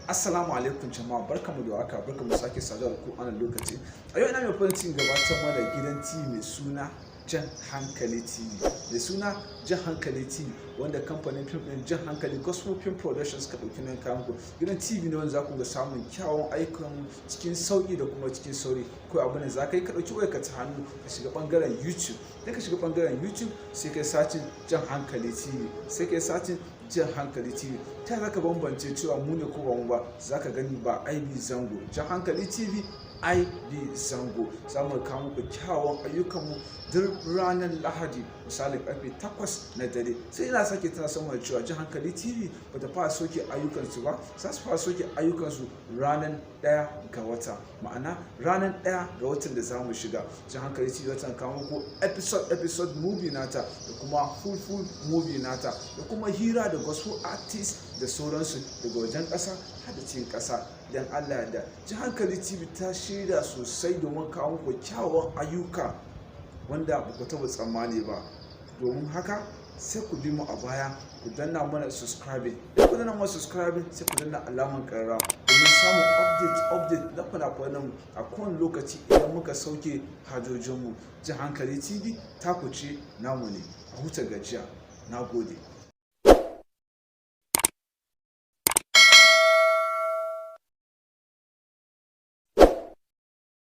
Assalamu alaikum jama'a, barkamu da warhaka, barkamu sake saduwa da ku a wannan lokaci. A yau ina mai farin cikin gabatar mana da gidan TV mai suna Jan Hankali TV. Mai suna Jan Hankali TV wanda kamfanin fim ɗin Jan Hankali Gospel Film Productions ka ɗauki nan kawo muku. Gidan TV ne wanda za ku ga samun kyawun ayyukan cikin sauƙi da kuma cikin sauri. Ko abin da za ka yi ka ɗauki wayarka ta hannu ka shiga ɓangaren YouTube. Idan ka shiga ɓangaren YouTube sai kai sacin Jan Hankali TV. Sai kai sacin Jan Hankali TV. Ta za ka bambance cewa mu ne ko ba mu ba, za ka gani ba IB Zango. Jan Hankali TV IB Zango. Za mu kawo muku kyawun ayyukanmu duk ranar Lahadi misalin karfe 8 na dare. Sai ina sake tana saman cewa Jan Hankali TV ba ta fara soke ayyukansu ba, za su fara soke ayyukansu ranar 1 ga wata. Ma'ana ranar 1 ga watan da za mu shiga. Jan Hankali TV za ta kawo muku episode movie nata da kuma full movie nata da kuma hira da gospel artist da sauransu daga wajen ƙasa har da cikin ƙasa. Dan Allah da Jan Hankali TV ta shirya sosai domin kawo muku kyawawan ayyuka wanda ba ku taɓa tsammani ba. Domin haka sai ku bi mu a baya, ku danna mana subscribing. Idan ku danna mana subscribing sai ku danna alaman ƙararrawa domin samun update na fina-finan a kowane lokaci idan muka sauke hajojinmu. Jan Hankali TV ta ku ce namu ne. A huta gajiya. Na gode.